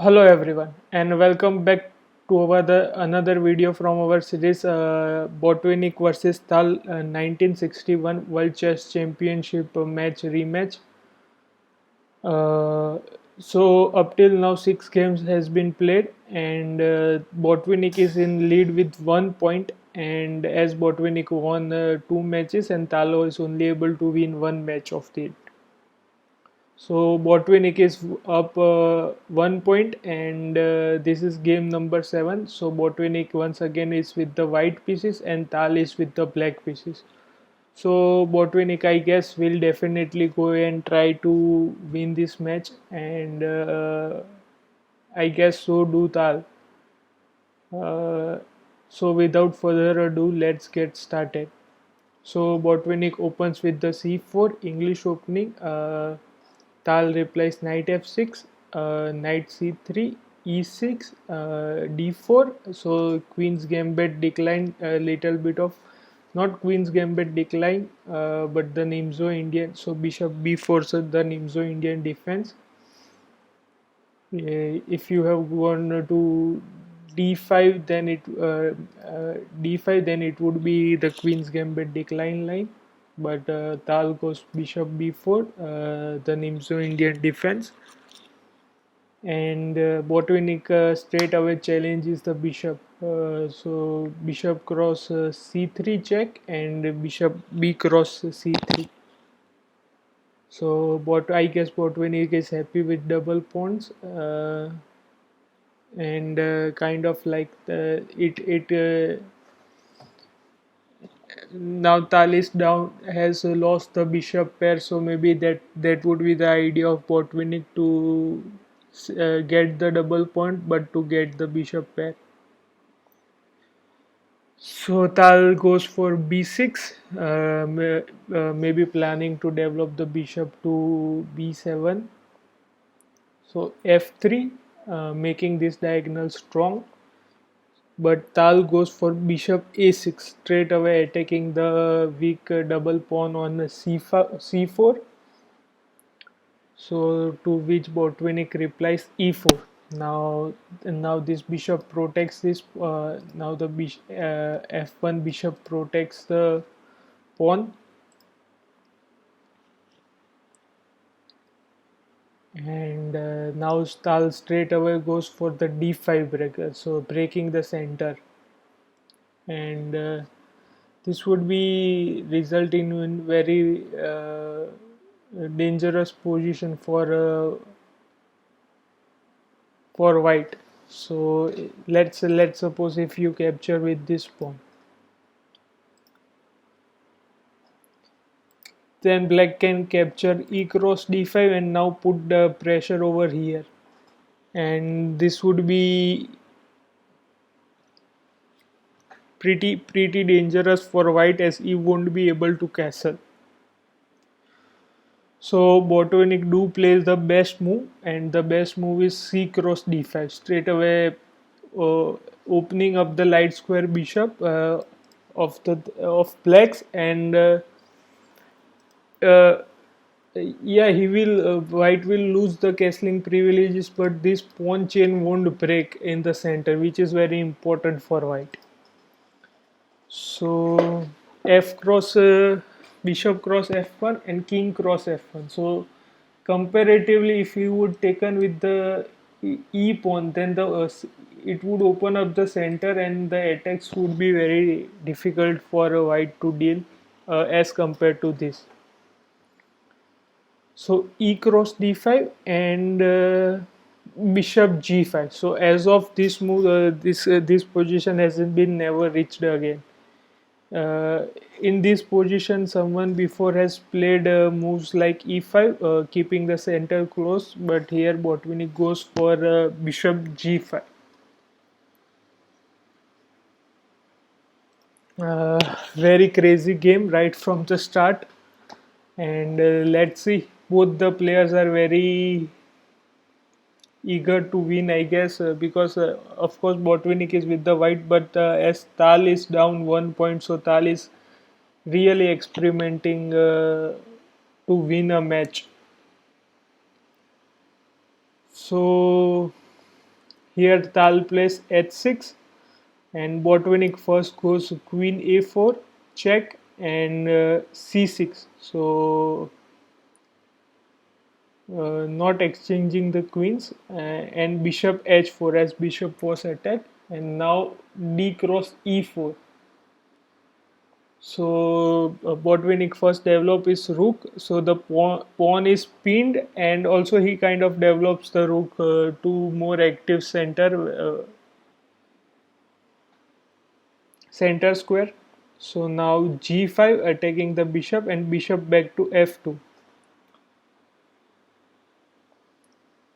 Hello everyone and welcome back to another video from our series Botvinnik versus Tal 1961 World Chess Championship match rematch. Uh, so up till now 6 games has been played and Botvinnik is in lead with 1 point, and as Botvinnik won 2 matches and Tal is only able to win 1 match of it. So Botvinnik is up 1 point, and this is game number 7. So Botvinnik once again is with the white pieces, and Tal is with the black pieces. So Botvinnik, I guess, will definitely go and try to win this match, and I guess so do Tal. Uh, so without further ado, let's get started. So Botvinnik opens with the c4 English opening. Tal replies knight f6, knight c3, e6, d4. So queen's gambit decline, a little bit of, not queen's gambit decline, but the Nimzo Indian. So bishop b4, so the Nimzo Indian defense. If you have gone to d5, then d5, then it would be the queen's gambit decline line. But Tal goes bishop b4, the Nimzo Indian defense, and Botvinnik straight away challenges the bishop. So bishop cross c3 check and bishop b cross c3. So I guess Botvinnik is happy with double pawns. And kind of like now Tal is down, has lost the bishop pair, so maybe that would be the idea of Botvinnik to get the double point, but to get the bishop pair. So Tal goes for b6, maybe planning to develop the bishop to b7. So f3, making this diagonal strong. But Tal goes for bishop a6, straight away attacking the weak double pawn on c4. So to which Botvinnik replies e4. Now this bishop protects this. Now the f1 bishop protects the pawn, and now Tal straight away goes for the d5 breaker, so breaking the center, and this would be result in very dangerous position for white. So let's suppose if you capture with this pawn, then black can capture e cross d5 and now put the pressure over here, and this would be pretty dangerous for white, as he won't be able to castle. So Botvinnik do plays the best move, and the best move is c cross d5, straight away uh, opening up the light square bishop of blacks, and uh, yeah, he will white will lose the castling privileges, but this pawn chain won't break in the center, which is very important for white. So f cross bishop cross f1 and king cross f1. So comparatively, if you would taken with the e pawn, then it would open up the center and the attacks would be very difficult for a white to deal as compared to this. So e cross d5 and bishop g5. So as of this move, this position hasn't been never reached again. In this position, someone before has played moves like e5, keeping the center close, but here Botvinnik goes for bishop g5. Very crazy game right from the start, and let's see. Both the players are very eager to win, I guess, because of course Botvinnik is with the white, but as Tal is down 1 point, so Tal is really experimenting to win a match. So Here Tal plays h6, and Botvinnik first goes queen a4 check and c6. So not exchanging the queens, and bishop h4 as bishop was attacked, and now d cross e4. So Botvinnik first develop his rook, so the pawn is pinned, and also he kind of develops the rook to more active center square. So now g5 attacking the bishop, and bishop back to f2.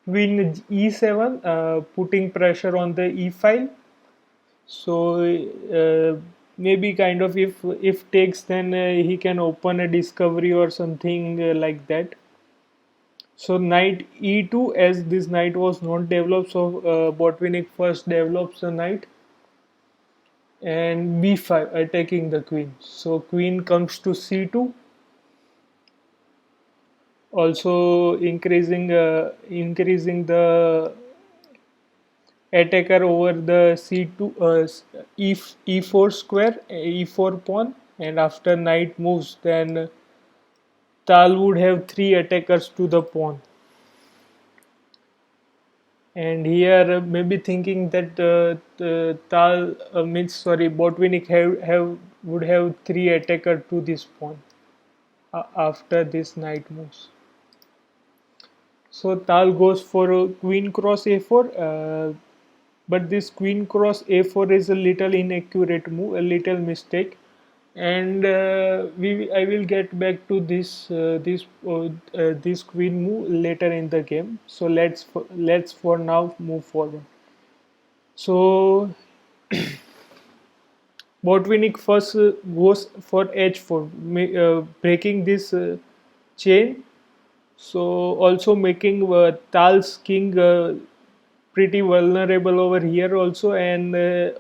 Queen e7 putting pressure on the e file. So maybe kind of if takes, then he can open a discovery or something like that. So knight e2, as this knight was not developed, so Botvinnik first develops the knight, and b5 attacking the queen. So queen comes to c2, also increasing the attacker over the c2 e4 square, e4 pawn, and after knight moves, then Tal would have three attackers to the pawn. And here maybe thinking that Tal means sorry Botvinnik would have three attacker to this pawn after this knight moves. So Tal goes for queen cross a4, but this queen cross a4 is a little inaccurate move, a little mistake, and I will get back to this queen move later in the game. So let's for now move forward. So Botvinnik first goes for h4, breaking this chain. So also making Tal's king pretty vulnerable over here also, and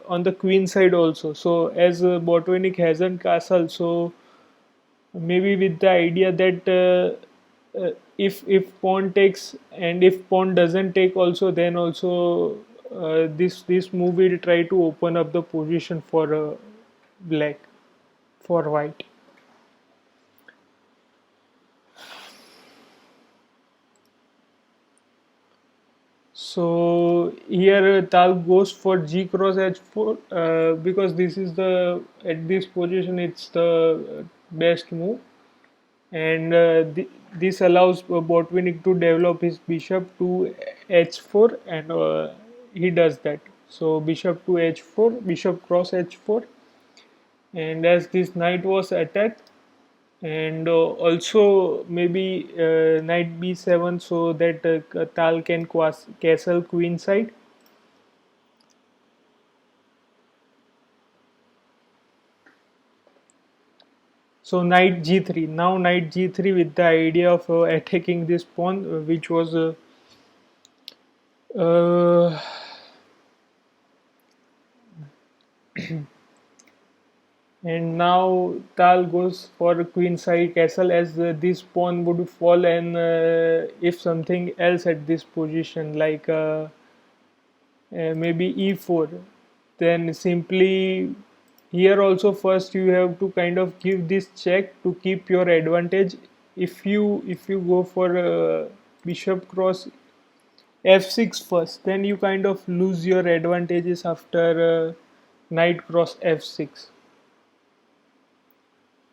on the queen side also. So as Botvinnik hasn't castle, so maybe with the idea that if pawn takes, and if pawn doesn't take also, then also this move will try to open up the position for black, for white. So here Tal goes for g cross h4 because this is the, at this position it's the best move, and this allows Botvinnik to develop his bishop to h4, and he does that. So bishop to h4, bishop cross h4, and as this knight was attacked, and also maybe knight b7, so that Tal can castle queen side. So knight g3, now knight g3 with the idea of attacking this pawn, which was uh, and now Tal goes for queen side castle, as this pawn would fall, and if something else at this position like maybe e4, then simply here also first you have to kind of give this check to keep your advantage. If you go for bishop cross f6 first, then you kind of lose your advantages after knight cross f6.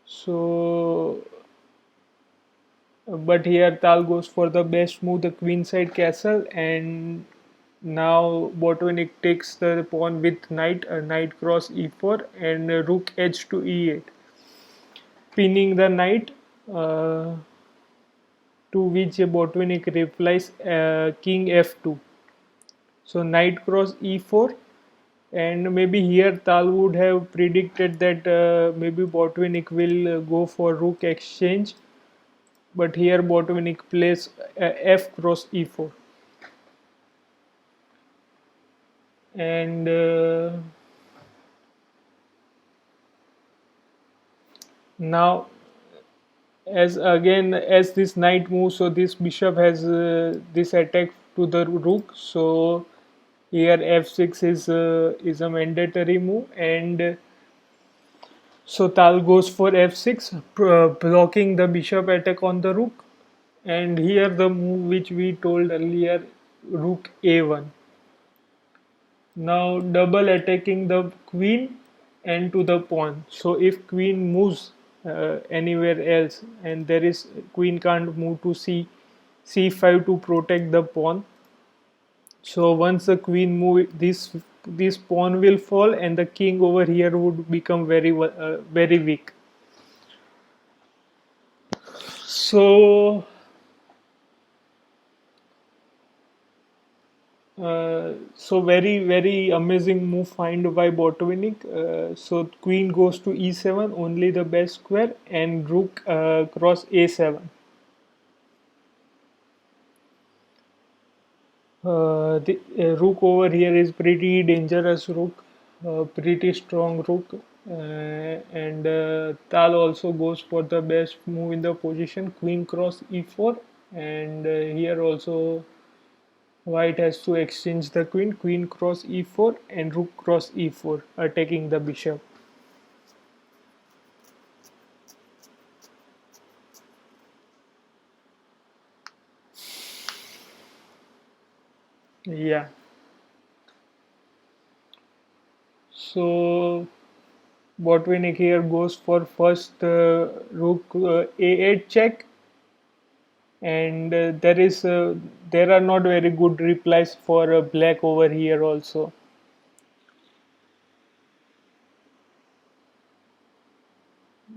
So but here Tal goes for the best move, the queenside castle, and now Botvinnik takes the pawn with knight, knight cross e4, and rook h to e8, pinning the knight, to which Botvinnik replies king f2. So knight cross e4, and maybe here Tal would have predicted that maybe Botvinnik will go for rook exchange, but here Botvinnik plays f cross e4, and now as this knight moves, so this bishop has this attack to the rook. So Here f6 is a mandatory move, and so Tal goes for f6, blocking the bishop attack on the rook. And here the move which we told earlier, rook a1. Now double attacking the queen and to the pawn. So if queen moves anywhere else, and there is queen can't move to c5 to protect the pawn. So once the queen move, this pawn will fall, and the king over here would become very weak. So so very amazing move find by Botvinnik. So queen goes to e7, only the best square, and rook cross a7. The rook over here is pretty dangerous rook, pretty strong rook, and Tal also goes for the best move in the position, queen cross e4, and here also White has to exchange the queen, queen cross e4 and rook cross e4, attacking the bishop. Yeah. So Botvinnik here goes for first rook a8 check, and there are not very good replies for black over here also.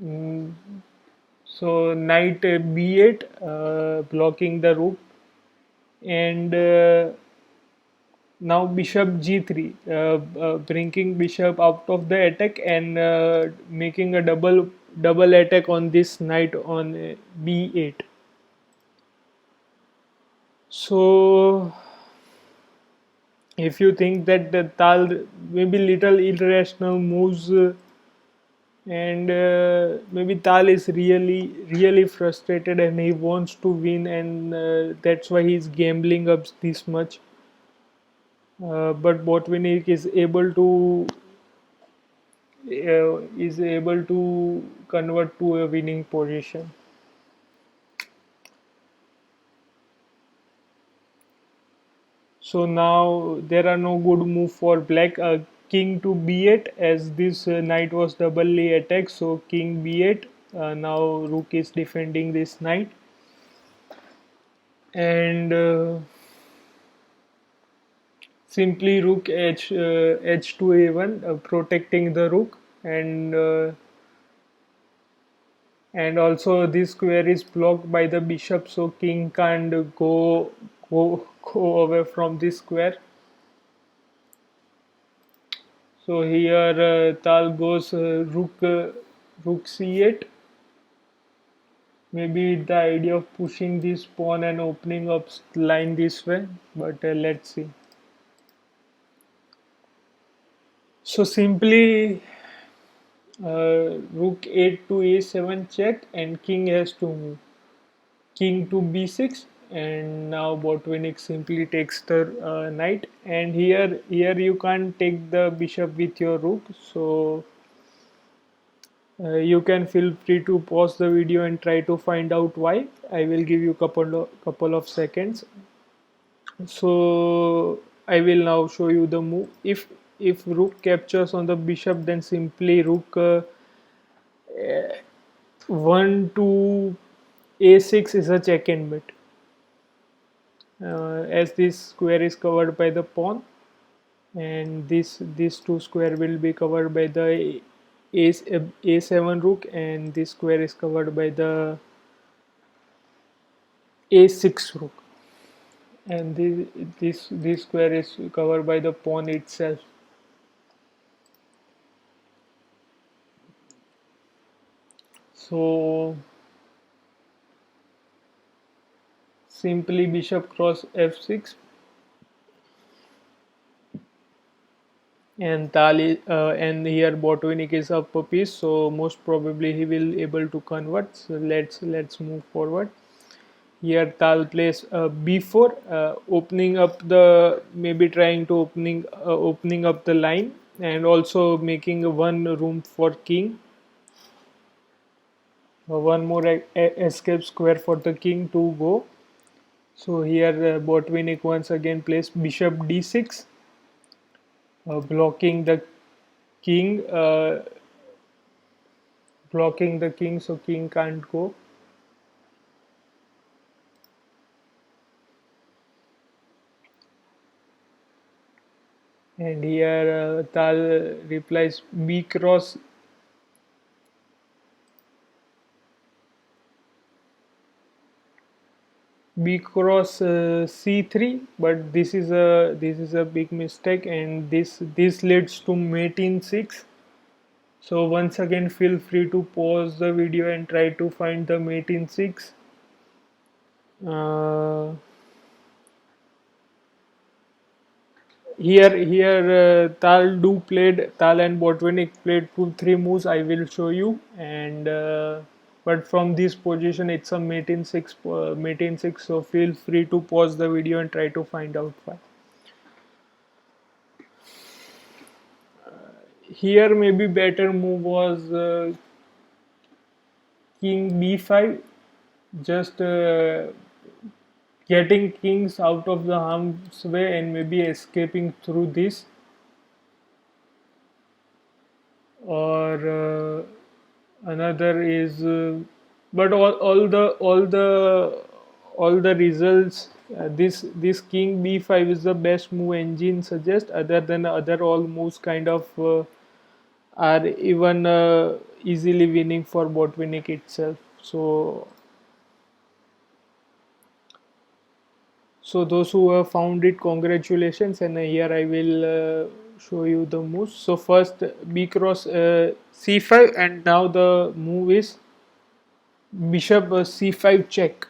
Mm, so knight b8, blocking the rook, and now bishop g3, bringing bishop out of the attack and making a double attack on this knight on b8. So if you think that the Tal maybe little irrational moves, and maybe Tal is really frustrated and he wants to win, and that's why he's gambling up this much. But Botvinnik is able to convert to a winning position. So now there are no good move for black. King to b8, as this knight was doubly attacked. So king b8. Now rook is defending this knight, and simply rook h to a1, protecting the rook, and also this square is blocked by the bishop, so king can't go away from this square. So here Tal goes rook c8, maybe the idea of pushing this pawn and opening up line this way, but let's see. So simply rook 8 to a7 check, and king has to move. King to b6, and now Botvinnik simply takes the knight, and here you can't take the bishop with your rook, so you can feel free to pause the video and try to find out why. I will give you couple of seconds. So I will now show you the move. If rook captures on the bishop, then simply rook 1 to a6 is a check and mate. As this square is covered by the pawn, and this two square will be covered by the a7 rook, and this square is covered by the a6 rook, and this square is covered by the pawn itself. So simply bishop cross f6, and and here Botvinnik is up a piece, so most probably he will able to convert. So let's move forward. Here Tal plays b4, opening up the, maybe trying to opening up the line, and also making one room for king. One more escape square for the king to go. So here Botvinnik once again plays bishop d6, blocking the king, so king can't go. And here Tal replies b cross c3, but this is a big mistake, and this leads to mate in 6. So once again, feel free to pause the video and try to find the mate in 6. uh, here Tal and Botvinnik played 2-3 moves. I will show you, and but from this position it's a mate in 6, so feel free to pause the video and try to find out why. Here maybe better move was king b5, just getting kings out of the harm's way and maybe escaping through this, or another is but all the results, this king b5 is the best move engine suggests. Other than other all moves kind of are even easily winning for Botvinnik itself. So those who have found it, congratulations. And here I will show you the moves. So first b cross c5, and now the move is bishop c5 check.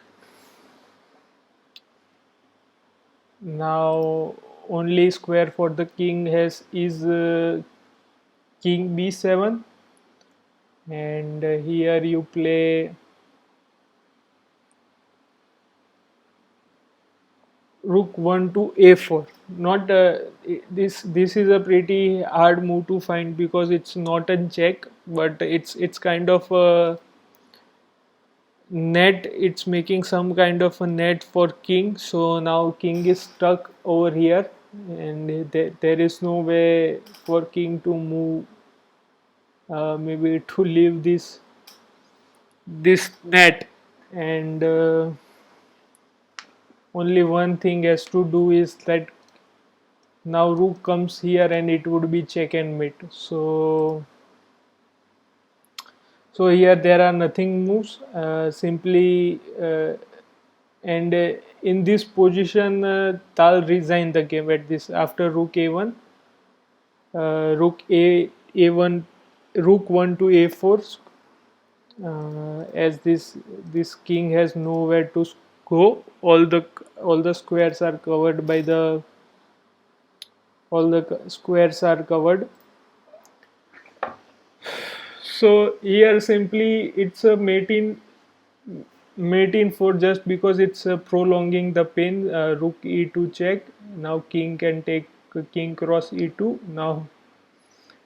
Now only square for the king has is king b7, and here you play rook 1 to a4. Not this is a pretty hard move to find because it's not a check, but it's kind of a net. It's making some kind of a net for king. So now king is stuck over here, and there is no way for king to move, maybe to leave this net. And only one thing has to do is that now rook comes here and it would be check and mate. So here there are nothing moves, simply and in this position Tal resigned the game at this, after rook a1, rook a1, rook 1 to a4, as this king has nowhere to go. All the squares are covered by the all the squares are covered. So here simply it's a mate in 4, just because it's prolonging the pain. Rook e2 check. Now king can take king cross e2. Now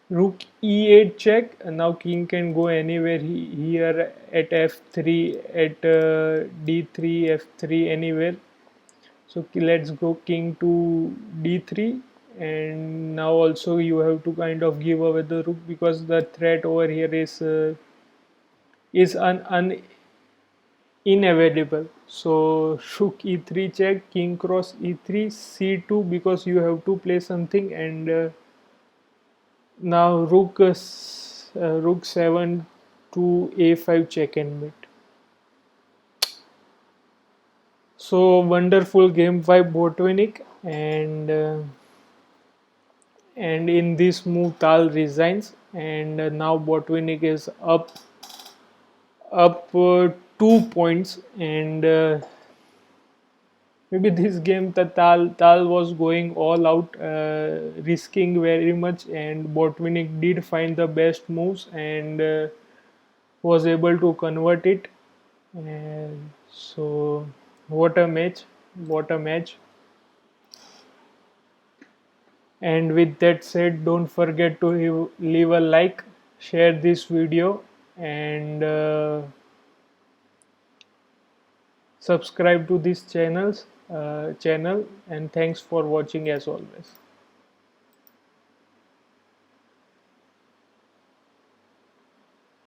rook e8 check, and now king can go anywhere here at f3, at d3, f3, anywhere. So let's go king to d3, and now also you have to kind of give away the rook because the threat over here is inevitable. So rook e3 check, king cross e3, c2, because you have to play something, and now rook 7 to a5 check and mate. So wonderful game by Botvinnik, and in this move Tal resigns, and now Botvinnik is up 2 points, and maybe this game the Tal was going all out, risking very much, and Botvinnik did find the best moves and was able to convert it. And so What a match! What a match! And with that said, don't forget to leave a like, share this video, and subscribe to this channel. And thanks for watching as always.